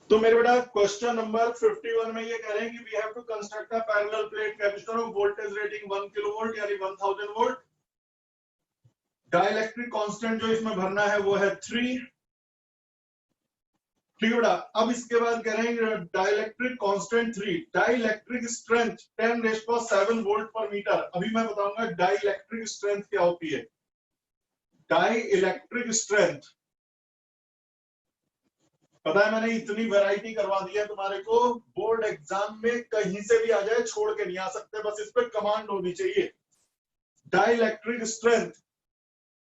तो मेरे बेटा क्वेश्चन नंबर 51 में ये कह रहे हैं कि we have to construct a parallel plate capacitor of voltage rating 1 kilovolt यानी 1000 वोल्ट। डाइलेक्ट्रिक कांस्टेंट जो इसमें भरना है वो है 3। ठीक है बेटा। अब इसके बाद कह रहे हैं dielectric constant 3, dielectric strength 10⁻⁷ volt पर मीटर। अभी मैं बताऊंगा डाइलेक्ट्रिक स्ट्रेंथ क्या होती है। डाइलेक्ट्रिक स्ट्रेंथ पता है, मैंने इतनी वैरायटी करवा दी है तुम्हारे को, बोर्ड एग्जाम में कहीं से भी आ जाए छोड़ के नहीं आ सकते, बस इस पर कमांड होनी चाहिए। डाइलेक्ट्रिक स्ट्रेंथ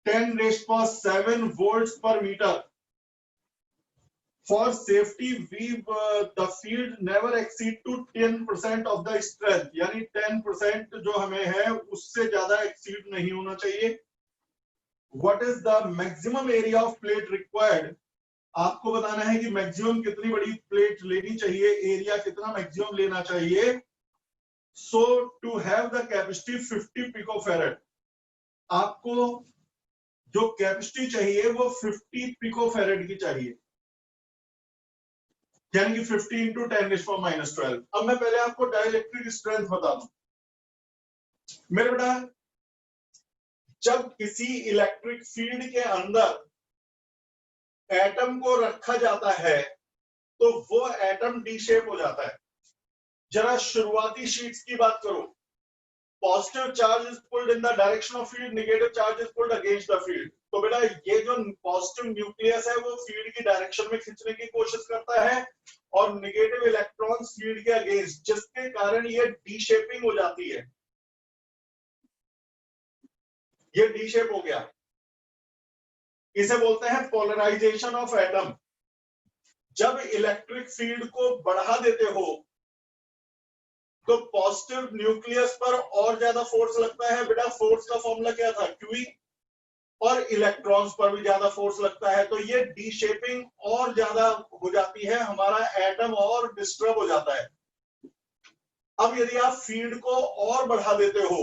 10⁻⁷ वोल्ट पर metre. For safety, the field never exceed to 10% of the strength, यानी 10% जो हमें है उससे ज्यादा exceed नहीं होना चाहिए। What is the maximum area of plate required? आपको बताना है कि मैक्सिमम कितनी बड़ी प्लेट लेनी चाहिए, एरिया कितना मैक्सिमम लेना चाहिए। So to have the capacity 50 picofarad, आपको जो कैपेसिटी चाहिए वो 50 पिकोफैरेड की चाहिए, यानी कि 50 इंटू 10⁻⁻12। अब मैं पहले आपको डाइलेक्ट्रिक स्ट्रेंथ बता दूं। मेरे बेटा, जब किसी इलेक्ट्रिक फील्ड के अंदर एटम को रखा जाता है तो वो एटम डी शेप हो जाता है। जरा शुरुआती शीट्स की बात करो। Positive charge is pulled in the direction of field, negative charge is pulled against the field. तो बेटा ये जो पॉजिटिव न्यूक्लियस है वो फील्ड की डायरेक्शन में खींचने की कोशिश करता है और नेगेटिव इलेक्ट्रॉन्स फील्ड के अगेंस्ट, जिसके कारण ये डी शेपिंग हो जाती है। ये डी शेप हो गया, इसे बोलते हैं पोलराइजेशन ऑफ एटम। जब इलेक्ट्रिक फील्ड को बढ़ा देते हो तो पॉजिटिव न्यूक्लियस पर और ज्यादा फोर्स लगता है। बेटा फोर्स का फॉर्मूला क्या था, क्यू। और इलेक्ट्रॉन्स पर भी ज्यादा फोर्स लगता है, तो ये डी शेपिंग और ज्यादा हो जाती है, हमारा एटम और डिस्टर्ब हो जाता है। अब यदि आप फील्ड को और बढ़ा देते हो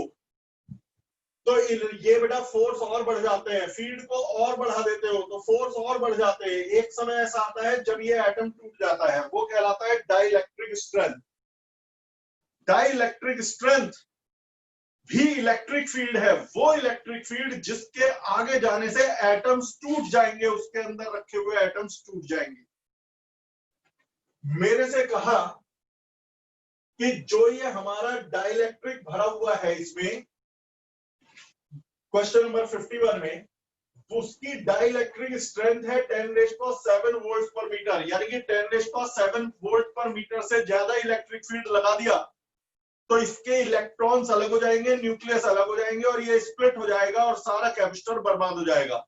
तो ये बेटा फोर्स और बढ़ जाते हैं। फील्ड को और बढ़ा देते हो तो फोर्स और बढ़ जाते हैं। एक समय ऐसा आता है जब ये एटम टूट जाता है, वो कहलाता है डाइलेक्ट्रिक स्ट्रेंथ। डाइलेक्ट्रिक स्ट्रेंथ भी इलेक्ट्रिक फील्ड है, वो इलेक्ट्रिक फील्ड जिसके आगे जाने से एटम्स टूट जाएंगे, उसके अंदर रखे हुए एटम्स टूट जाएंगे। मेरे से कहा कि जो ये हमारा डाइलेक्ट्रिक भरा हुआ है इसमें क्वेश्चन नंबर 51 में, उसकी डाइलेक्ट्रिक स्ट्रेंथ है 10⁻⁷ वोल्ट पर मीटर, यानी कि 10⁻⁷ वोल्ट पर मीटर से ज्यादा इलेक्ट्रिक फील्ड लगा दिया तो इसके इलेक्ट्रॉन्स अलग हो जाएंगे, न्यूक्लियस अलग हो जाएंगे और ये स्प्लिट हो जाएगा और सारा कैपेसिटर बर्बाद हो जाएगा।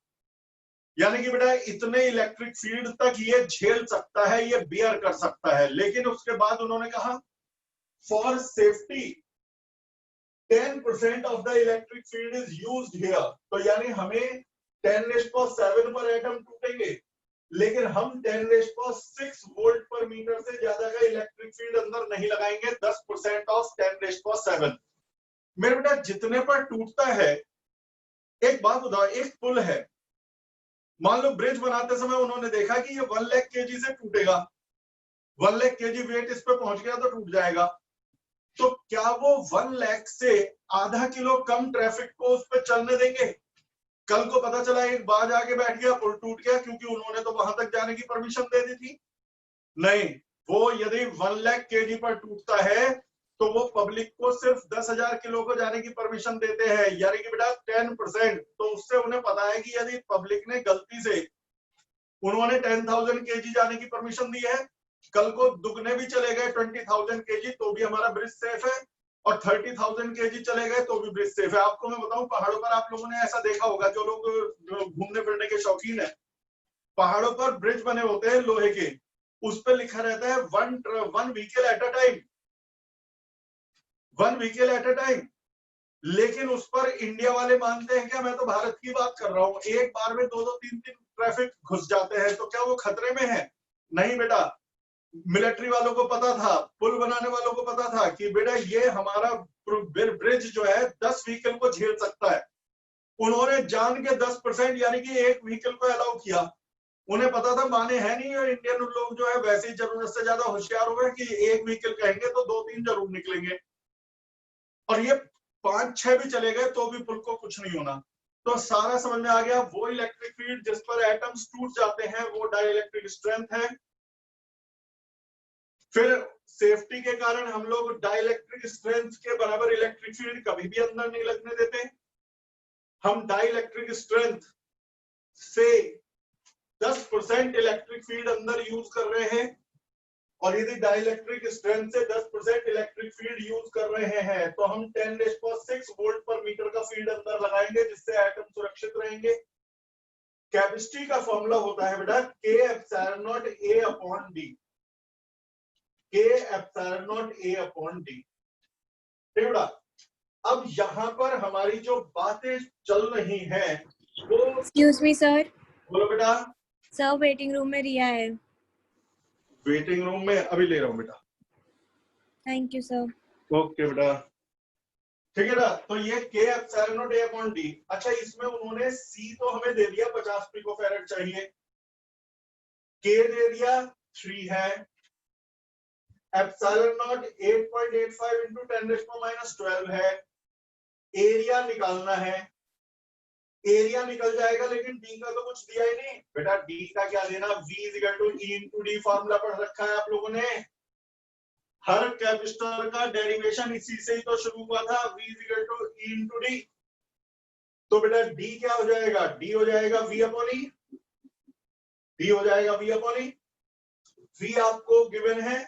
यानी कि बेटा इतने इलेक्ट्रिक फील्ड तक ये झेल सकता है, ये बियर कर सकता है। लेकिन उसके बाद उन्होंने कहा for safety 10% of the electric field is used here. तो यानी हमें 10⁻⁷ पर एटम टूटेंगे, लेकिन हम 10⁻⁶ वोल्ट पर मीटर से ज्यादा का इलेक्ट्रिक फील्ड अंदर नहीं लगाएंगे। 10% ऑफ 10⁻⁷। मेरे बेटा जितने पर टूटता है, एक बात बताओ, एक पुल है, मान लो ब्रिज बनाते समय उन्होंने देखा कि ये 1 लाख केजी से टूटेगा, 1 लाख केजी वेट इस पे पहुंच गया तो टूट जाएगा। तो क्या वो 1 लाख से आधा किलो कम ट्रैफिक को उस पर चलने देंगे? कल को पता चला एक बाज आके बैठ गया, पुल टूट गया, क्योंकि उन्होंने तो वहां तक जाने की परमिशन दे दी थी। नहीं, वो यदि 1 लाख केजी पर टूटता है तो वो पब्लिक को सिर्फ 10,000 किलो को जाने की परमिशन देते हैं, यानी कि बेटा 10%। तो उससे उन्हें पता है कि यदि पब्लिक ने गलती से, उन्होंने 10,000 केजी जाने की परमिशन दी है, कल को दुगने भी चले गए 20,000 केजी तो भी हमारा ब्रिज सेफ है, और 30,000 केजी चले गए तो भी ब्रिज सेफ है। आपको मैं बताऊं, पहाड़ों पर आप लोगों ने ऐसा देखा होगा, जो लोग घूमने फिरने के शौकीन है, पहाड़ों पर ब्रिज बने होते हैं लोहे के, उस पर लिखा रहता है one vehicle at a time, 1 vehicle at a time. लेकिन उस पर इंडिया वाले मानते हैं क्या? मैं तो भारत की बात कर रहा हूं, एक बार में 2-2, 3-3 ट्रैफिक घुस जाते हैं, तो क्या वो खतरे में है? नहीं बेटा, मिलिट्री वालों को पता था, पुल बनाने वालों को पता था कि बेटा ये हमारा ब्रिज जो है 10 व्हीकल को झेल सकता है। उन्होंने जान के 10% यानी कि 1 व्हीकल को अलाउ किया, उन्हें पता था माने है नहीं, और इंडियन लोग जो है वैसे ही जरूरत से ज्यादा होशियार हो गए कि एक व्हीकल कहेंगे तो 2-3 जरूर निकलेंगे, और ये 5-6 भी चले गए तो भी पुल को कुछ नहीं होना। तो सारा समझ में आ गया, वो इलेक्ट्रिक फील्ड जिस पर एटम्स टूट जाते हैं वो डाइलेक्ट्रिक स्ट्रेंथ है। फिर सेफ्टी के कारण हम लोग डाइलेक्ट्रिक स्ट्रेंथ के बराबर इलेक्ट्रिक फील्ड कभी भी अंदर नहीं लगने देते। हम डाइलेक्ट्रिक स्ट्रेंथ से 10% इलेक्ट्रिक फील्ड अंदर यूज कर रहे हैं, और यदि डाइलेक्ट्रिक स्ट्रेंथ से 10% इलेक्ट्रिक फील्ड यूज कर रहे हैं तो हम 10⁶ वोल्ट पर मीटर का फील्ड अंदर लगाएंगे, जिससे एटम सुरक्षित रहेंगे। केमिस्ट्री का फॉर्मूला होता है बेटा K epsilon not A upon D, K epsilon not A upon D। ठीक बेटा, अब यहाँ पर हमारी जो बातें चल रही हैं वो, एक्सक्यूज मी सर। बोलो बेटा। सर वेटिंग रूम में रिया है। वेटिंग रूम में अभी ले रहा हूँ बेटा। Thank you sir. ओके बेटा, ठीक है ना। तो ये K epsilon not A upon D। अच्छा, इसमें उन्होंने C तो हमें दे दिया 50 पिकोफैरेड चाहिए, K दे दिया 3 है, एप्सिलॉन नॉट 8.85 इंटू 10⁻⁻12 है, एरिया निकालना है। एरिया निकल जाएगा, लेकिन डी का तो कुछ दिया ही नहीं बेटा। डी का क्या देना, V equal to E into D formula पढ़ रखा है आप लोगों ने। हर कैपेसिटर का डेरिवेशन इसी से ही तो शुरू हुआ था, V equal to E into D. तो बेटा डी क्या हो जाएगा, डी हो जाएगा V अपॉन E, डी हो जाएगा V अपॉन E। V आपको गिवन है,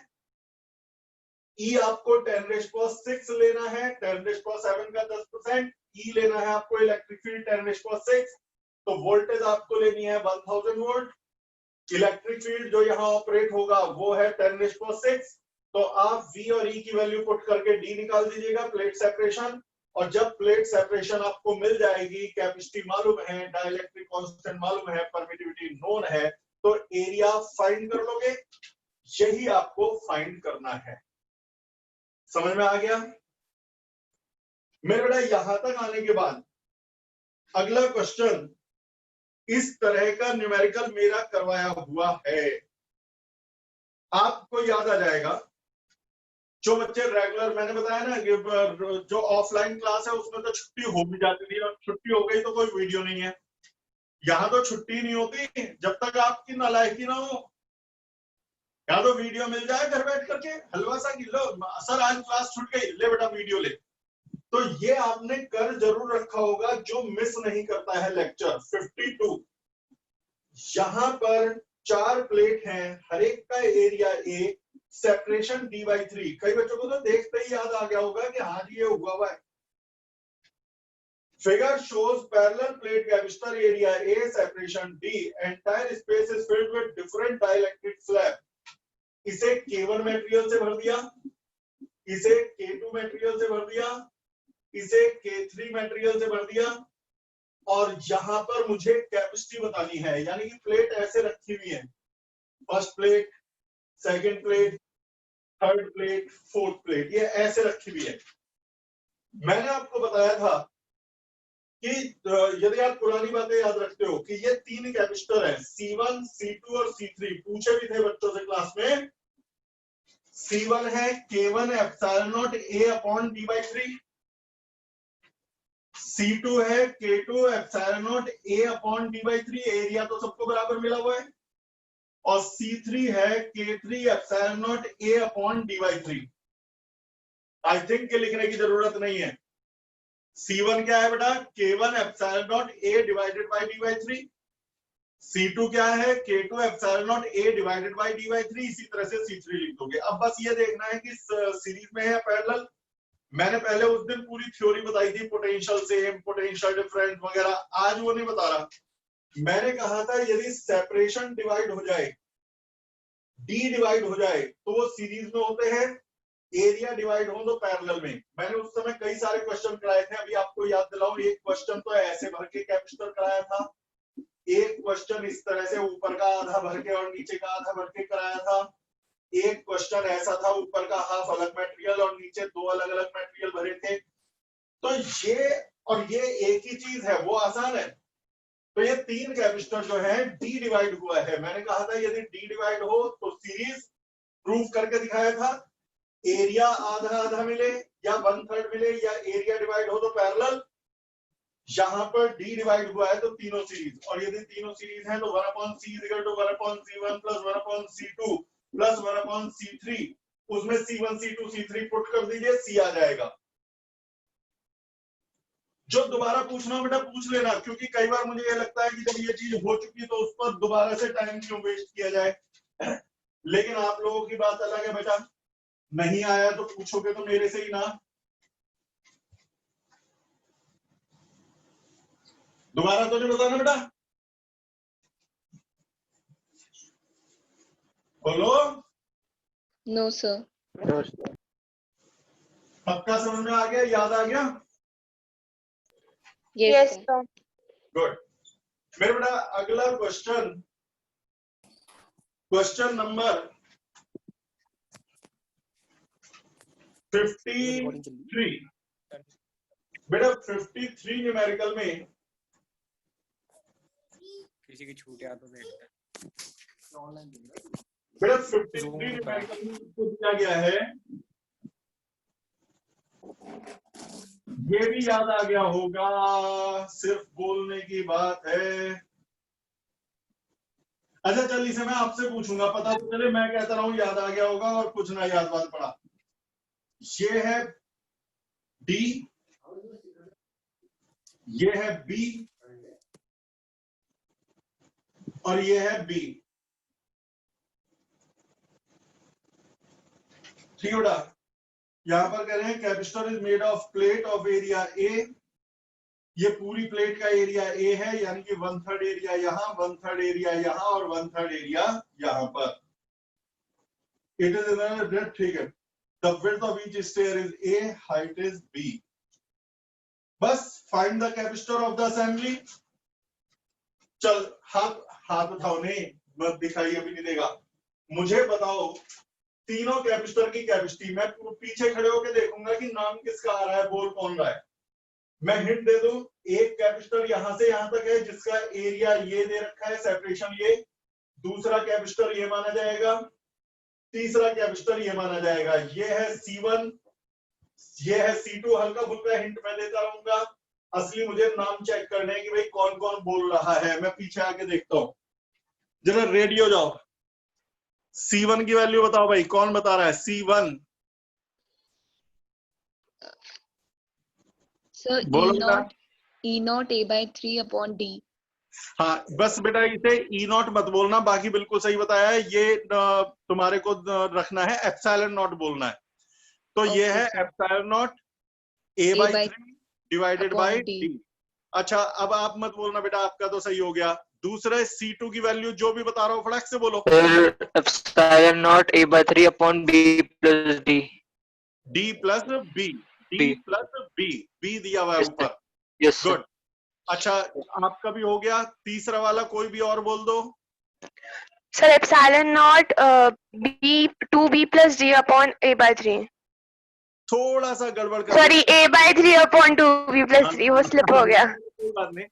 E आपको 10⁶ लेना है, 10⁶ का 10%, E लेना है आपको इलेक्ट्रिक फील्ड 10⁶, तो वोल्टेज आपको लेनी है 1000 वोल्ट। इलेक्ट्रिक फील्ड जो यहाँ ऑपरेट होगा वो है 10⁶, तो आप V और E की वैल्यू पुट करके D निकाल दीजिएगा, प्लेट सेपरेशन। और जब प्लेट सेपरेशन आपको मिल जाएगी, कैपेसिटी मालूम है, डाइलेक्ट्रिक कांस्टेंट मालूम है, परमिटिविटी नोन है, तो एरिया फाइंड कर लोगे। यही आपको फाइंड करना है। समझ में आ गया मेरे बेटा? यहां तक आने के बाद अगला क्वेश्चन इस तरह का न्यूमेरिकल मेरा करवाया हुआ है, आपको याद आ जाएगा। जो बच्चे रेगुलर, मैंने बताया ना कि जो ऑफलाइन क्लास है उसमें तो छुट्टी हो भी जाती थी, और छुट्टी हो गई तो कोई वीडियो नहीं है। यहाँ तो छुट्टी नहीं होती जब तक आपकी नालायकी ना हो। यहाँ तो वीडियो मिल जाए घर बैठ करके, हलवा सा लो, सर आज क्लास छूट गई, ले बेटा वीडियो ले। तो ये आपने कर जरूर रखा होगा, जो मिस नहीं करता है लेक्चर 52। यहां पर 4 प्लेट हैं, हर एक का एरिया A, सेपरेशन D/3। कई बच्चों को तो देखते ही याद आ गया होगा कि हाँ जी ये हुआ है। Figure shows parallel plate capacitor area A, separation D, entire space is filled with different dielectric slab। इसे K1 मटेरियल से भर दिया, इसे K2 मटेरियल से भर दिया, इसे K3 मटेरियल से भर दिया, और यहां पर मुझे कैपेसिटी बतानी है। यानी कि प्लेट ऐसे रखी हुई है, first plate, second plate, third plate, fourth plate, ये ऐसे रखी हुई है। मैंने आपको बताया था कि यदि आप पुरानी बातें याद रखते हो कि ये 3 कैपेसिटर हैं, C1, C2 और C3। पूछे भी थे बच्चों से क्लास में। C1 है K1 epsilon not A upon D/3, C2 है K2 epsilon not A upon D/3, area तो सबको बराबर मिला हुआ है, और C3 है K3 epsilon not A upon D/3। I think के लिखने की जरूरत नहीं है। C1 क्या है बेटा, K1 epsilon not A divided by D/3। C2 क्या है, K2 epsilon not A divided by D/3। इसी तरह से C3 लिख दोगे। अब बस ये देखना है कि सीरीज में है पैरेलल। मैंने पहले उस दिन पूरी थ्योरी बताई थी, पोटेंशियल सेम, पोटेंशियल डिफरेंट वगैरह, आज वो नहीं बता रहा। मैंने कहा था यदि सेपरेशन डिवाइड हो जाए, D डिवाइड हो जाए, तो वो सीरीज में होते हैं, एरिया डिवाइड हो तो पैरेलल में। मैंने उस समय कई सारे क्वेश्चन कराए थे, अभी आपको याद दिलाऊं। एक क्वेश्चन तो ऐसे भर के कैपेसिटर कराया था, एक क्वेश्चन इस तरह से ऊपर का आधा भर के और नीचे का आधा भर के कराया था, एक क्वेश्चन ऐसा था ऊपर का हाफ अलग मटेरियल और नीचे 2 अलग अलग मटेरियल भरे थे। तो ये और ये एक ही चीज है, वो आसान है। तो ये 3 कैपेसिटर जो है डी डिवाइड हुआ है। मैंने कहा था यदि डी डिवाइड हो तो सीरीज प्रूव करके दिखाया था, एरिया आधा आधा मिले या 1/3 मिले या एरिया डिवाइड हो तो पैरेलल। यहां पर डी डिवाइड हुआ है तो तीनों सीरीज, और यदि तीनों सीरीज हैं तो 1/c = 1/c1 + 1/c2 + 1/c3, उसमें c1 c2 c3 पुट कर दीजिए, c आ जाएगा। जो दोबारा पूछना बेटा पूछ लेना, क्योंकि कई बार मुझे ये लगता है कि जब ये चीज हो चुकी तो उस पर दोबारा से टाइम क्यों वेस्ट किया जाए। लेकिन आप लोगों की बात अलग है बेटा, नहीं आया तो पूछोगे तो मेरे से ही ना। दोबारा तो नहीं बताना बेटा, बोलो। No sir. पक्का समझ में आ गया, याद आ गया? Yes sir. गुड। मेरे बेटा अगला क्वेश्चन नंबर 53। बेटा 53 न्यूमेरिकल में किसी की छूट याद हो बेटा 53 न्यूमेरिकल में इसको दिया गया है, ये भी याद आ गया होगा, सिर्फ बोलने की बात है। अच्छा चल, इसे मैं आपसे पूछूंगा, पता तो चले मैं कहता रहा हूं याद आ गया होगा और कुछ ना याद बात पड़ा। ये है डी, ये है बी और ये है बी। ठीक है बेटा, यहां पर कह रहे हैं capacitor is made of plate of area A. ये पूरी प्लेट का एरिया ए है, यानी कि 1/3 एरिया यहां, 1/3 एरिया यहां और 1/3 एरिया यहां पर। इट इज ठीक है। The width of each stair is A, height is B. बस find the capacitor of the assembly. चल हाथ उठाओ, नहीं मत दिखाई, अभी नहीं देगा। मुझे बताओ तीनों कैपेसिटर की कैपेसिटी। मैं पीछे खड़े होकर देखूंगा कि नाम किसका आ रहा है, बोल कौन रहा है। मैं हिंट दे दूं, एक कैपेसिटर यहां से यहां तक है जिसका एरिया ये दे रखा है, सेपरेशन ये। दूसरा कैपेसिटर ये माना जाएगा, तीसरा कैपेसिटर ये माना जाएगा। ये है C1, ये है C2। हल्का फुल्का हिंट मैं देता रहूंगा, असली मुझे नाम चेक करने हैं कि भाई कौन कौन बोल रहा है। मैं पीछे आके देखता हूं, जरा रेडी हो जाओ। C1 की वैल्यू बताओ भाई, कौन बता रहा है C1? सर बोलो E0 A/3/D। हाँ बस बेटा इसे E0 मत बोलना, बाकी बिल्कुल सही बताया है। ये तुम्हारे को रखना है एप्सिलॉन नॉट बोलना है। तो ये है epsilon not A/3 divided by D। अच्छा अब आप मत बोलना बेटा, आपका तो सही हो गया। दूसरे C2 की वैल्यू जो भी बता रहा हूँ फटाक से बोलो। Epsilon not A/3/B+D। D plus B, D plus B दिया हुआ है ऊपर। Yes good. अच्छा आपका भी हो गया। तीसरा वाला कोई भी और बोल दो। Sir epsilon not B/2B+D/A/3। थोड़ा सा गड़बड़ कर सॉरी A/3/2B+3, वो स्लिप हो गया। कोई बात नहीं,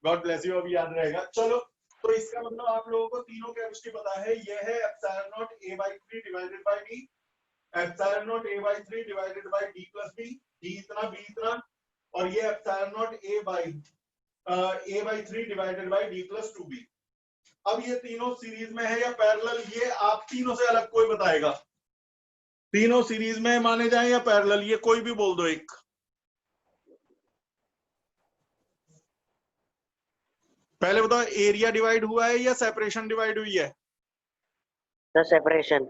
गॉड ब्लेस यू, अभी याद रहेगा। चलो तो इसका मतलब आप लोगों को तीनों कैपेसिटी पता है। यह है epsilon not A/3 divided by D, epsilon not A/3 divided by D plus B, D इतना B इतना, और ये epsilon not A/3 divided by D plus 2B। अब ये तीनों सीरीज में है या पैरेलल, ये आप तीनों से अलग कोई बताएगा। तीनों सीरीज में माने जाए या पैरेलल, ये कोई भी बोल दो एक। पहले बताओ एरिया डिवाइड हुआ है या सेपरेशन डिवाइड हुई है? The separation।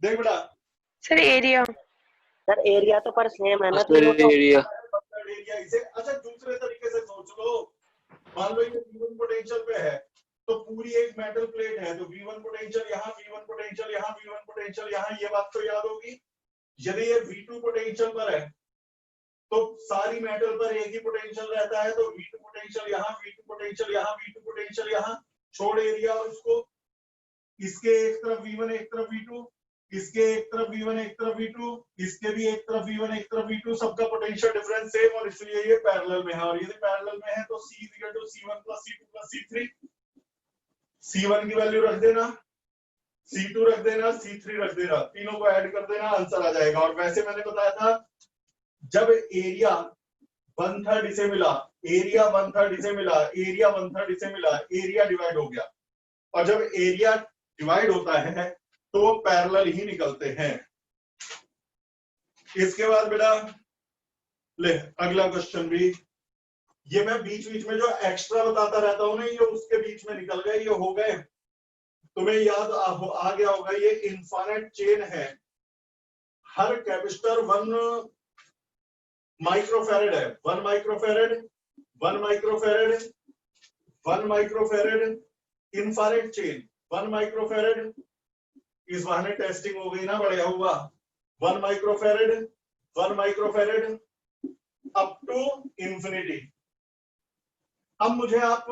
देख बेटा, सर एरिया। सर एरिया तो पर सेम है ना सर तीनों तो। एरिया एरिया इसे अच्छा दूसरे तरीके से सोच लो। मान लो ये V1 पोटेंशियल पे है, तो पूरी एक मेटल प्लेट है, तो V1 पोटेंशियल यहाँ, V1 पोटेंशियल यहाँ, V1 पोटेंशियल यहाँ, ये बात तो याद होगी। यदि ये V2 पोटेंशियल पर है तो सारी मेटल पर एक ही पोटेंशियल रहता है, तो V2 पोटेंशियल यहाँ, V2 पोटेंशियल यहाँ, V2 पोटेंशियल यहाँ, छोड़ एरिया और उसको। इसके एक तरफ V1 एक तरफ V2, इसके एक तरफ V1 एक तरफ V2, इसके भी एक तरफ V1 एक तरफ V2, सबका पोटेंशियल डिफरेंस सेम और इसलिए ये पैरेलल में है। और यदि पैरेलल में है तो C = C1 + C2 + C3। C1 की वैल्यू रख देना, C2 रख देना, C3 रख देना, तीनों को ऐड कर देना, आंसर आ जाएगा। और वैसे मैंने बताया था जब एरिया 1/3 इसे मिला, एरिया 1/3 इसे मिला, एरिया 1/3 इसे मिला, एरिया डिवाइड हो गया। और जब एरिया डिवाइड होता है तो वो पैरेलल ही निकलते हैं। इसके बाद बेटा ले अगला क्वेश्चन भी, ये मैं बीच बीच में जो एक्स्ट्रा बताता रहता हूं ना, ये उसके बीच में निकल गए, ये हो गए। तुम्हें याद आ गया होगा, ये इनफाइनाइट चेन है। हर कैपेसिटर 1 माइक्रोफैरेड है, 1 microfarad, 1 microfarad, 1 microfarad, infinite chain 1 microfarad. इस बहाने टेस्टिंग हो गई ना, बढ़िया हुआ। 1 microfarad, 1 microfarad up to infinity. अब मुझे आप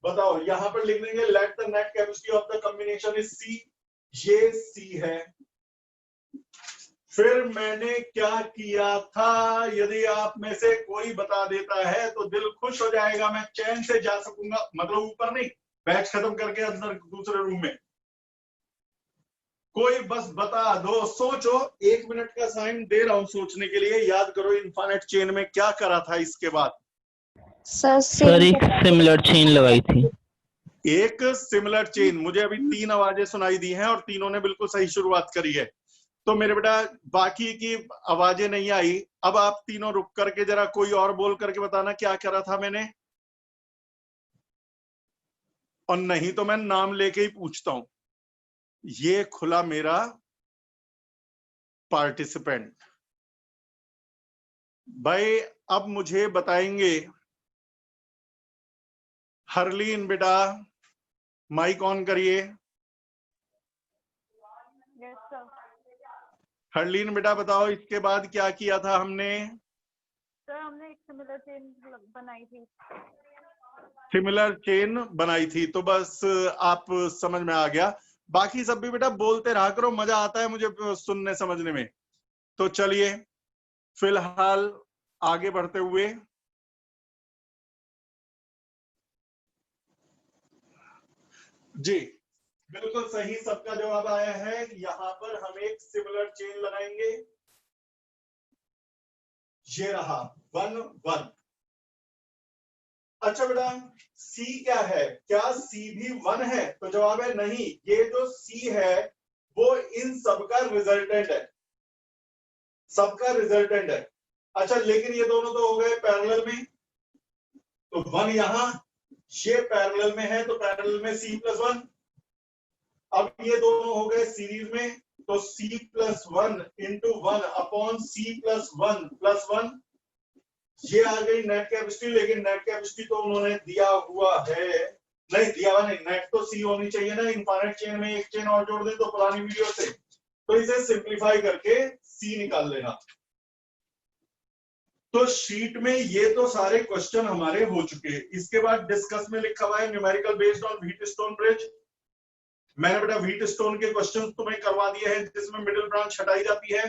बताओ, यहां पर लिख देंगे let the net capacity of the combination is C। ये C है। फिर मैंने क्या किया था, यदि आप में से कोई बता देता है तो दिल खुश हो जाएगा, मैं चैन से जा सकूंगा, मतलब ऊपर नहीं, बैच खत्म करके अंदर दूसरे रूम में। कोई बस बता दो, सोचो, 1 मिनट का टाइम दे रहा हूं सोचने के लिए। याद करो इनफाइनाइट चेन में क्या करा था इसके बाद। सर एक सिमिलर चेन लगाई थी। एक सिमिलर चेन। मुझे अभी 3 आवाजें सुनाई दी हैं और तीनों ने बिल्कुल सही शुरुआत करी है। तो मेरे बेटा बाकी की आवाजें नहीं आई। अब आप तीनों रुक करके जरा कोई और बोल करके बताना क्या करा था मैंने, और नहीं तो मैं नाम लेके ही पूछता हूं। ये खुला मेरा पार्टिसिपेंट। भाई अब मुझे बताएंगे, हरलीन बेटा माइक ऑन करिए। हरलीन बेटा बताओ इसके बाद क्या किया था हमने। सर हमने एक सिमिलर चेन बनाई थी। सिमिलर चेन बनाई थी, तो बस आप समझ में आ गया। बाकी सब भी बेटा बोलते रहा करो, मजा आता है मुझे सुनने समझने में। तो चलिए फिलहाल आगे बढ़ते हुए, जी बिल्कुल सही सबका जवाब आया है। यहां पर हम एक सिमिलर चेन लगाएंगे। ये रहा 1 1। अच्छा बेटा C क्या है, क्या C भी 1 है? तो जवाब है नहीं। ये जो C है वो इन सबका रिजल्टेंट है, सबका रिजल्टेंट है। अच्छा लेकिन ये दोनों तो हो गए पैरेलल में, तो 1 यहां, ये पैरेलल में है तो पैरेलल में C + 1। अब ये दोनों हो गए सीरीज में, तो C + 1 × 1 अपॉन C + 1 + 1। ये आ गई नेट कैपेसिटी। लेकिन नेट कैपेसिटी तो उन्होंने दिया हुआ है, नहीं दिया हुआ नहीं, नेट तो C होनी चाहिए ना। इनफाइनाइट चेन में एक चेन और जोड़ दे तो पुरानी वीडियो से, तो इसे सिंप्लीफाई करके C निकाल लेना। तो शीट में ये तो सारे क्वेश्चन हमारे हो चुके। इसके बाद डिस्कस में लिखा हुआ है numerical based on Wheatstone bridge. मैंने बेटा व्हीटस्टोन के क्वेश्चन तुम्हें करवा दिए हैं जिसमें मिडिल ब्रांच हटाई जाती है।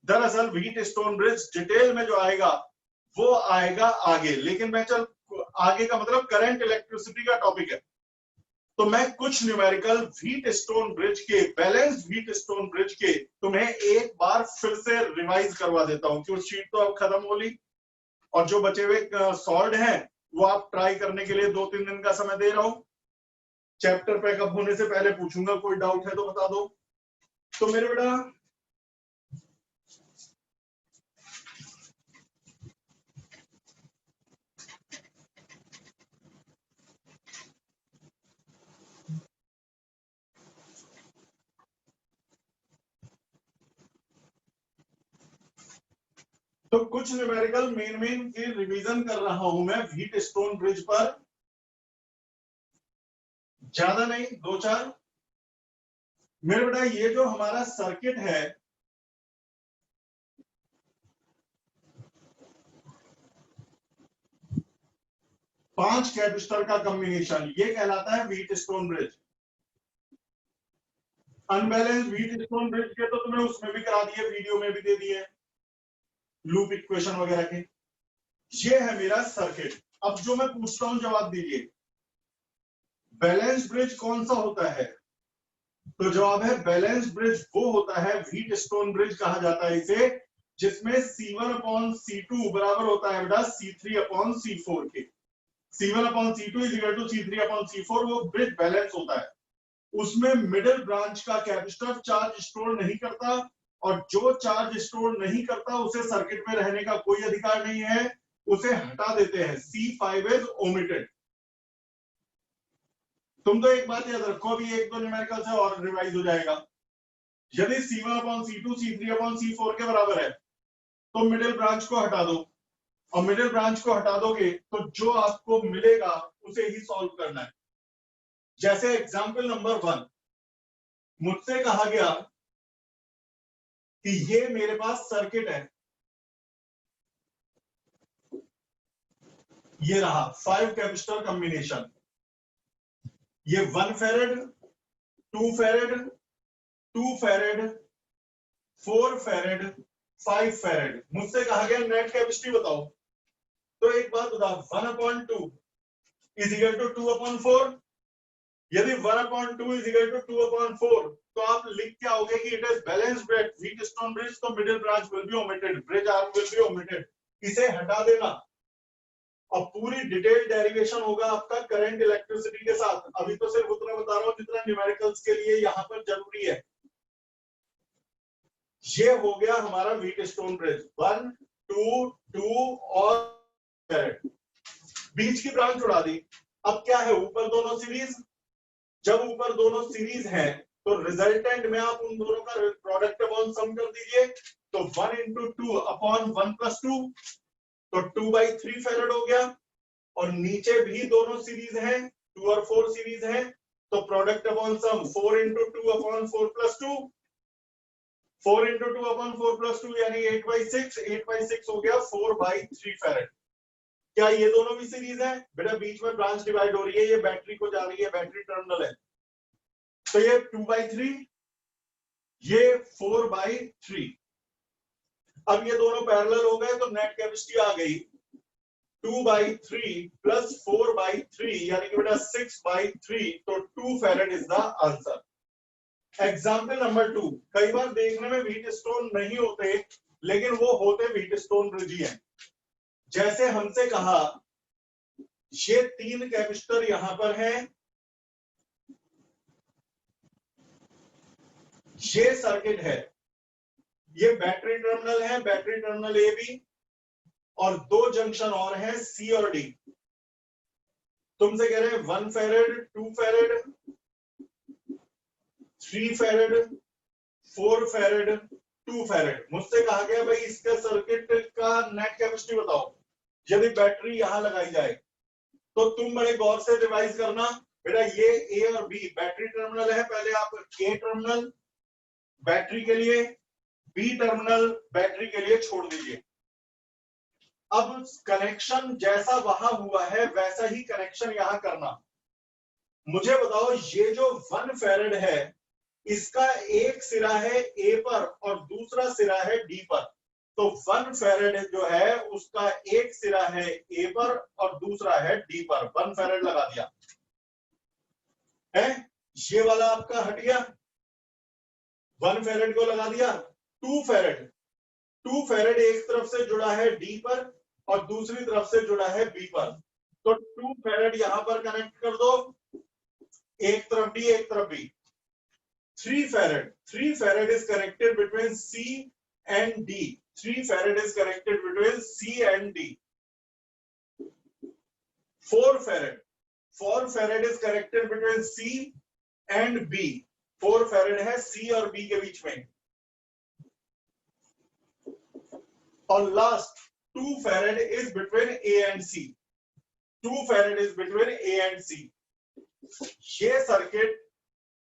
दरअसल व्हीटस्टोन ब्रिज डिटेल में जो आएगा वो आएगा आगे, लेकिन मैं चल आगे का मतलब करंट इलेक्ट्रिसिटी का टॉपिक है, तो मैं कुछ न्यूमेरिकल व्हीटस्टोन ब्रिज के, बैलेंस्ड व्हीटस्टोन ब्रिज के तुम्हें एक बार फिर से रिवाइज करवा देता हूं, क्योंकि शीट तो अब खत्म होली और जो बचे हुए सॉल्व हैं वो आप ट्राई करने के लिए 2-3 दिन का समय दे रहा हूं। चैप्टर पैकअप होने से पहले पूछूंगा, कोई डाउट है तो बता दो। तो मेरे बेटा तो कुछ न्यूमेरिकल मेन की रिवीजन कर रहा हूं मैं व्हीटस्टोन ब्रिज पर, ज्यादा नहीं 2-4। मेरे बेटा ये जो हमारा सर्किट है, पांच कैपेसिटर का कॉम्बिनेशन, ये कहलाता है Wheatstone bridge. Unbalance wheat stone bridge के तो तुमने उसमें भी करा दिए, वीडियो में भी दे दिए लूप इक्वेशन वगैरह के। ये है मेरा सर्किट। अब जो मैं पूछता हूं जवाब दीजिए, बैलेंस ब्रिज कौन सा होता है? तो जवाब है बैलेंस ब्रिज वो होता है, व्हीट स्टोन ब्रिज कहा जाता है इसे, जिसमें C1/C2 बराबर होता है बेटा C3/C4 के। C1/C2 is equal to C3/C4, वो ब्रिज बैलेंस होता है। उसमें मिडिल ब्रांच का कैपेसिटर चार्ज स्टोर नहीं करता, और जो चार्ज स्टोर नहीं करता उसे सर्किट में रहने का कोई अधिकार नहीं है, उसे हटा देते हैं। C5 is omitted. तुम तो एक बात याद रखो, अभी एक दो न्यूमेरिकल से और रिवाइज हो जाएगा। यदि C1/C2 C3/C4 के बराबर है तो मिडिल ब्रांच को हटा दो, और मिडिल ब्रांच को हटा दोगे तो जो आपको मिलेगा उसे ही सॉल्व करना है। जैसे एग्जाम्पल नंबर 1, मुझसे कहा गया कि ये मेरे पास सर्किट है, ये रहा 5 कैपेसिटर कॉम्बिनेशन, ये 1 फेरेड, 2 फेरेड, 2 फेरेड, 4 फेरेड, 5 फेरेड। मुझसे कहा गया नेट कैपेसिटी बताओ। तो एक बात बताओ, 1/2 इज इक्वल टू 2/4। यदि 1/2 इज इक्वल टू 2/4 तो आप लिख के आओगे कि it is balance bridge, Wheatstone bridge, तो middle branch will be omitted, bridge arm will be omitted, इसे हटा देना। और पूरी डिटेल डेरिवेशन होगा आपका करंट इलेक्ट्रिसिटी के साथ। अभी तो सिर्फ उतना बता रहा हूं जितना न्यूमेरिकल्स के लिए यहां पर जरूरी है। ये हो गया हमारा व्हीट स्टोन ब्रिज, 1, 2, 2 और बीच की ब्रांच उड़ा दी। अब क्या है, ऊपर दोनों सीरीज। जब ऊपर दोनों सीरीज है तो रिजल्टेंट में आप उन दोनों का प्रोडक्ट अपॉन सम कर दीजिए। तो 1 × 2/1 + 2, तो 2/3 फेरेड हो गया। और नीचे भी दोनों सीरीज हैं, 2 और 4 सीरीज हैं, तो प्रोडक्ट अपॉन सम 4 × 2/4 + 2, 4 × 2/4 + 2 यानी 8/6, 8/6 हो गया 4/3 फेरेड। क्या ये दोनों भी सीरीज है? बेटा बीच में ब्रांच डिवाइड हो रही है, ये बैटरी को जा रही है, बैटरी टर्मिनल है, तो ये 2/3, ये 4/3। अब ये दोनों पैरेलल हो गए तो नेट कैपेसिटी आ गई 2/3 + 4/3 यानी कि बेटा 6/3, तो 2 farad is the answer. Example number 2, कई बार देखने में व्हीट स्टोन नहीं होते लेकिन वो होते व्हीट स्टोन ब्रिज ही हैं। जैसे हमसे कहा ये 3 कैपेसिटर यहां पर हैं, ये सर्किट है, ये बैटरी टर्मिनल है, बैटरी टर्मिनल ए बी, और 2 जंक्शन और हैं सी और डी। तुमसे कह रहे हैं 1 फेरेड, 2 फेरेड, 3 फेरेड, 4 फेरेड, 2 फेरेड। मुझसे कहा गया भाई इसका सर्किट का नेट कैपेसिटी बताओ। यदि बैटरी यहां लगाई जाए तो तुम बड़े गौर से रिवाइज करना। बेटा ये ए और बी बैटरी टर्मिनल है, पहले आप ए टर्मिनल बैटरी के लिए, बी टर्मिनल बैटरी के लिए छोड़ दीजिए। अब कनेक्शन जैसा वहां हुआ है वैसा ही कनेक्शन यहां करना। मुझे बताओ ये जो 1 फेरेड है इसका एक सिरा है ए पर और दूसरा सिरा है डी पर। तो 1 फेरेड जो है उसका एक सिरा है ए पर और दूसरा है डी पर। 1 फेरेड लगा दिया है, ये वाला आपका हट गया, 1 फेरेड को लगा दिया। 2 फेरेड, 2 फेरेड एक तरफ से जुड़ा है डी पर और दूसरी तरफ से जुड़ा है बी पर, तो 2 फेरेड यहां पर कनेक्ट कर दो, एक तरफ डी एक तरफ B. 3 farad, 3 farad is connected between C and D, 3 farad is connected between C and D. 4 farad, 4 farad is connected between C and B. 4 farad है C और B के बीच में। और last 2 farad is between A and C. 2 farad is between A and C. ये circuit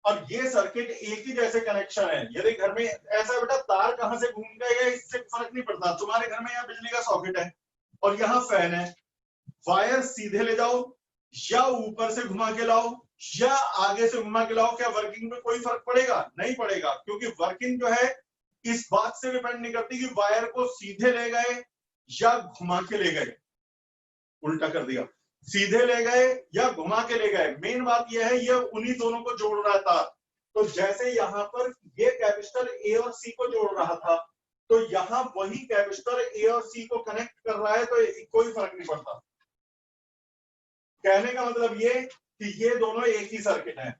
और ये circuit एक ही जैसे कनेक्शन है। यदि घर में ऐसा बेटा तार कहां से घूम गया इससे फर्क नहीं पड़ता। तुम्हारे घर में यहाँ बिजली का सॉकेट है और यहाँ फैन है, वायर सीधे ले जाओ या ऊपर से घुमा के लाओ या आगे से घुमा के लाओ, क्या वर्किंग में कोई फर्क पड़ेगा? नहीं पड़ेगा, क्योंकि वर्किंग जो है इस बात से डिपेंड नहीं करती कि वायर को सीधे ले गए या घुमा के ले गए। उल्टा कर दिया, सीधे ले गए या घुमा के ले गए। मेन बात यह है, ये उन्हीं दोनों को जोड़ रहा था। तो जैसे यहाँ पर ये कैपेसिटर ए और सी को जोड़ रहा था, तो यहाँ वही कैपेसिटर ए और सी को कनेक्ट कर रहा है, तो कोई फर्क नहीं पड़ता। कहने का मतलब ये कि ये दोनों एक ही सर्किट है।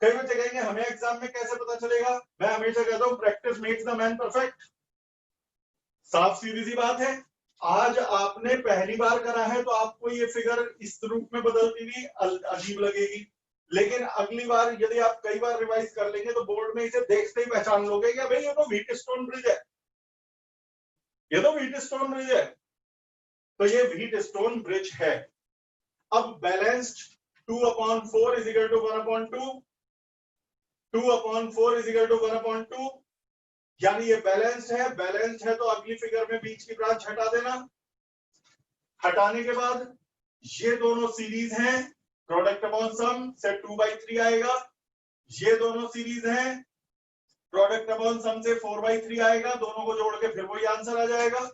कई बच्चे कहेंगे हमें एग्जाम में कैसे पता चलेगा? मैं हमेशा कहता हूं practice makes the man perfect. साफ सीधी सी बात है। आज आपने पहली बार करा है तो आपको ये फिगर इस रूप में बदलती हुई अजीब लगेगी, लेकिन अगली बार यदि आप कई बार रिवाइज कर लेंगे तो बोर्ड में इसे देखते ही पहचान लोगे कि भाई ये तो व्हीटस्टोन ब्रिज है, ये तो व्हीटस्टोन ब्रिज है। तो ये व्हीटस्टोन ब्रिज है। अब balanced 2/4 is equal to 1/2, 2/4 is equal to 1/2, यानी ये बैलेंस्ड है। बैलेंस्ड है तो अगली फिगर में बीच की ब्रांच हटा देना। हटाने के बाद ये दोनों सीरीज हैं, प्रोडक्ट अपॉन सम से 2/3 आएगा। ये दोनों सीरीज हैं, प्रोडक्ट अपॉन सम से 4/3 आएगा। दोनों को जोड़ के फिर वही आंसर आ जाएगा।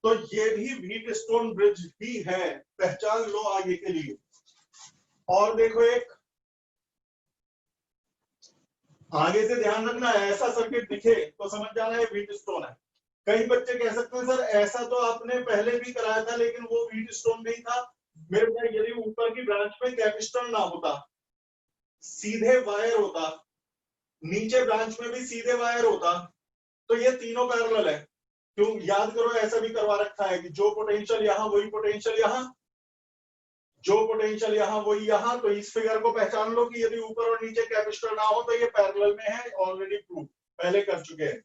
तो ये भी व्हीटस्टोन ब्रिज ही है, पहचान लो आगे के लिए। और देखो एक आगे से ध्यान रखना, ऐसा सर्किट दिखे तो समझ जाना है व्हीटस्टोन है। कई बच्चे कह सकते हैं सर ऐसा तो आपने पहले भी कराया था लेकिन वो व्हीटस्टोन नहीं था। मेरे भाई यदि ऊपर की ब्रांच में कैपेसिटर ना होता, सीधे वायर होता, नीचे ब्रांच में भी सीधे वायर होता, तो ये तीनों पैरेलल है। क्यों? याद करो, ऐसा भी करवा रखा है कि जो पोटेंशियल यहाँ वही पोटेंशियल यहाँ, जो पोटेंशियल यहाँ वही यहाँ। तो इस फिगर को पहचान लो कि यदि ऊपर और नीचे कैपेसिटर ना हो तो ये पैरेलल में है, ऑलरेडी प्रूव पहले कर चुके हैं।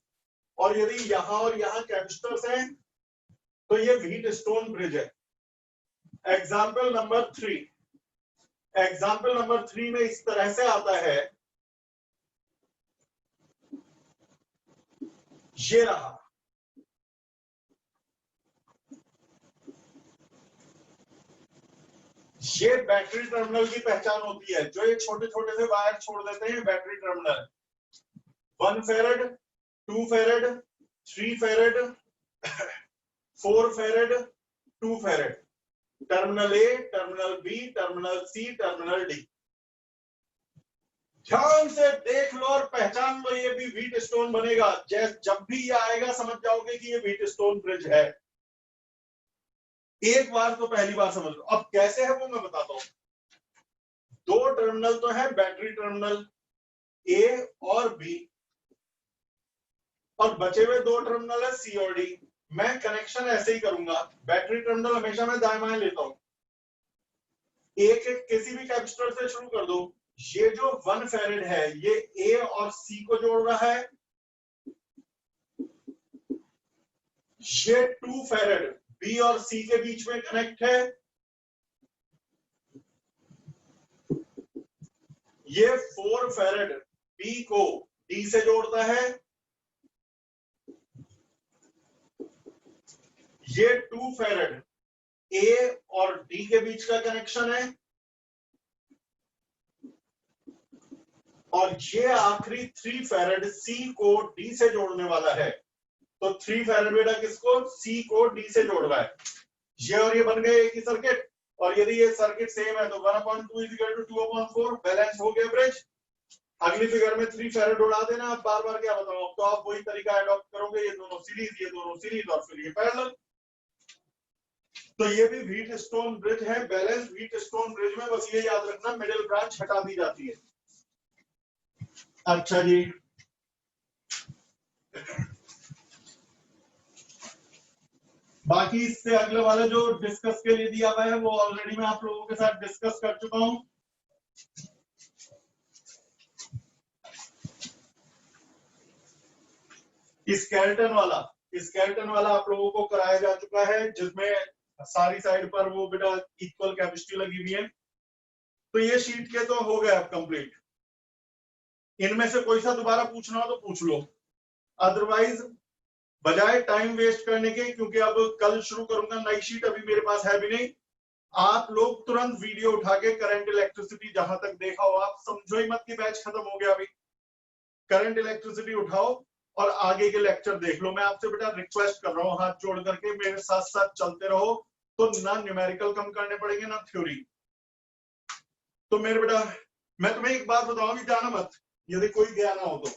और यदि यहाँ और यहाँ कैपेसिटर्स हैं तो ये व्हीटस्टोन ब्रिज है। एग्जाम्पल नंबर 3, एग्जाम्पल नंबर 3 में इस तरह से आता है, ये रहा। ये बैटरी टर्मिनल की पहचान होती है। जो ये छोटे छोटे से वायर छोड़ देते हैं battery terminal, 1 farad, 2 farad, 3 farad, 4 farad, 2 farad, terminal A, terminal B, terminal C, terminal D. ध्यान से देख लो और पहचान लो, ये भी व्हीटस्टोन बनेगा। जब भी ये आएगा समझ जाओगे कि ये व्हीटस्टोन ब्रिज है। एक बार तो पहली बार समझ लो। अब कैसे है वो मैं बताता हूं। दो टर्मिनल तो है, बैटरी टर्मिनल ए और बी, और बचे हुए दो टर्मिनल है सी और डी। मैं कनेक्शन ऐसे ही करूंगा, बैटरी टर्मिनल हमेशा मैं दाएं बाएं लेता हूं। एक एक किसी भी कैपेसिटर से शुरू कर दो। ये जो 1 फेरेड है ये ए और सी को जोड़ रहा है। ये 2 फेरेड बी और सी के बीच में कनेक्ट है। ये 4 फेरेड बी को डी से जोड़ता है। ये 2 फेरेड ए और डी के बीच का कनेक्शन है। और ये आखिरी 3 फेरेड सी को डी से जोड़ने वाला है। तो 3 फेरेड बेटा किसको? सी को डी से जोड़ रहा है। ये और ये बन गए एक ही सर्किट। और यदि ये सर्किट सेम है तो 1/2 इज इक्वल टू 2/4, बैलेंस हो गया ब्रिज। अगली फिगर में 3 फेरेड उड़ा देना। आप बार बार क्या बताऊं, तो आप वही तरीका अडॉप्ट करोगे, ये दोनों सीरीज और फिर ये पैरेलल। तो ये भी व्हीटस्टोन ब्रिज है, बैलेंस व्हीटस्टोन ब्रिज में। बस ये याद रखना मिडिल ब्रांच हटा दी जाती है। अच्छा जी, बाकी इससे अगले वाला जो डिस्कस के लिए दिया हुआ है वो ऑलरेडी मैं आप लोगों के साथ डिस्कस कर चुका हूं। स्केलेटन वाला आप लोगों को कराया जा चुका है, जिसमें सारी साइड पर वो बेटा इक्वल कैपेसिटी लगी हुई है। तो ये शीट के तो हो गया अब कंप्लीट। इनमें से कोई सा दोबारा पूछना हो तो पूछ लो, अदरवाइज बजाय टाइम वेस्ट करने के, क्योंकि अब कल शुरू करूंगा नई शीट, अभी मेरे पास है भी नहीं। आप लोग तुरंत वीडियो उठा के करंट इलेक्ट्रिसिटी जहां तक देखा हो, आप समझो ही मत कि बैच खत्म हो गया अभी। करंट इलेक्ट्रिसिटी उठाओ और आगे के लेक्चर देख लो। मैं आपसे बेटा रिक्वेस्ट कर रहा हूँ हाथ जोड़ करके, मेरे साथ साथ चलते रहो, तो ना न्यूमेरिकल कम करने पड़ेंगे ना थ्योरी। तो मेरे बेटा मैं तुम्हें एक बात बताऊं कि जाना मत, यदि कोई गया ना हो तो।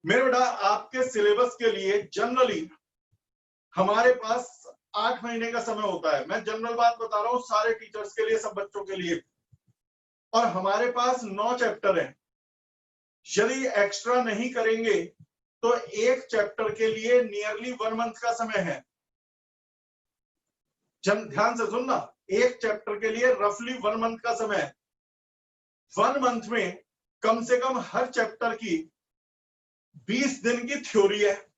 मेरे बेटा आपके सिलेबस के लिए जनरली हमारे पास 8 महीने का समय होता है। मैं जनरल बात बता रहा हूँ सारे टीचर्स के लिए, सब बच्चों के लिए। और हमारे पास 9 चैप्टर हैं। यदि एक्स्ट्रा नहीं करेंगे तो एक चैप्टर के लिए नियरली 1 मंथ का समय है। ध्यान से सुनना, एक चैप्टर के लिए रफली 1 मंथ का समय है। 1 मंथ में कम से कम हर चैप्टर की 20 दिन की थ्योरी है।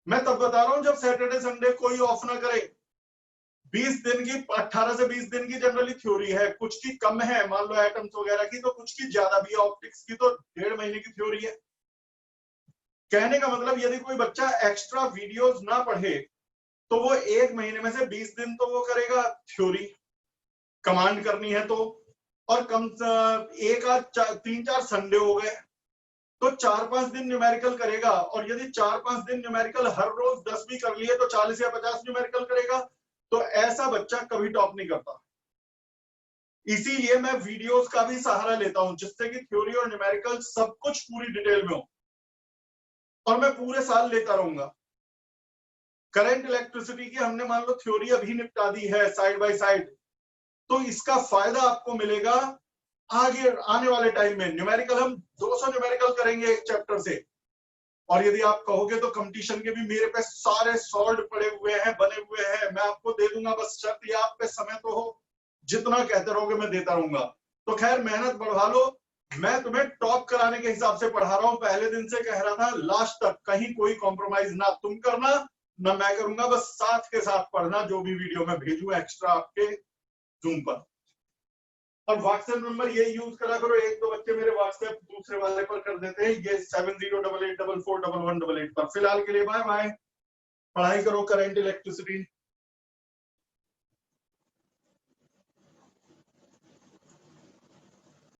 मैं तब बता रहा हूं जब सैटरडे संडे कोई ऑफ ना करे। 20 दिन की, 18 से 20 दिन की जनरली थ्योरी है। कुछ की कम है, मान लो एटम्स वगैरह की, तो कुछ की ज्यादा भी है। ऑप्टिक्स की तो 1.5 महीने की थ्योरी है। कहने का मतलब यदि कोई बच्चा एक्स्ट्रा वीडियोस ना पढ़े तो वो 1 महीने में से 20 दिन तो वो करेगा थ्योरी, कमांड करनी है तो। और कम 3-4 संडे हो गए तो 4-5 दिन न्यूमेरिकल करेगा। और यदि 4-5 दिन न्यूमेरिकल हर रोज 10 भी कर लिए तो 40 या 50 न्यूमेरिकल करेगा। तो ऐसा बच्चा कभी टॉप नहीं करता। इसीलिए मैं वीडियोस का भी सहारा लेता हूं, जिससे कि थ्योरी और न्यूमेरिकल सब कुछ पूरी डिटेल में हो। और मैं पूरे साल लेता रहूंगा। करंट इलेक्ट्रिसिटी की हमने मान लो थ्योरी अभी निपटा दी है साइड बाय साइड, तो इसका फायदा आपको मिलेगा आगे आने वाले टाइम में। न्यूमेरिकल हम 200 न्यूमेरिकल करेंगे एक चैप्टर से। और यदि आप कहोगे तो कंपटीशन के भी मेरे पे सारे सॉल्व पड़े हुए हैं, बने हुए हैं, मैं आपको दे दूंगा। बस शर्त ये आप पे समय तो हो, जितना कहते रहोगे मैं देता रहूंगा। तो खैर मेहनत बढ़ा लो। मैं तुम्हें टॉप कराने के हिसाब से पढ़ा रहा हूं। पहले दिन से कह रहा था लास्ट तक कहीं कोई कॉम्प्रोमाइज ना तुम करना ना मैं करूंगा। बस साथ के साथ पढ़ना जो भी वीडियो मैं भेजू एक्स्ट्रा आपके जूम पर। और व्हाट्सएप नंबर ये यूज करा करो। 1-2 बच्चे मेरे व्हाट्सएप दूसरे वाले पर कर देते हैं, ये 7088441188 पर। फिलहाल के लिए बाय बाय। पढ़ाई करो करंट इलेक्ट्रिसिटी।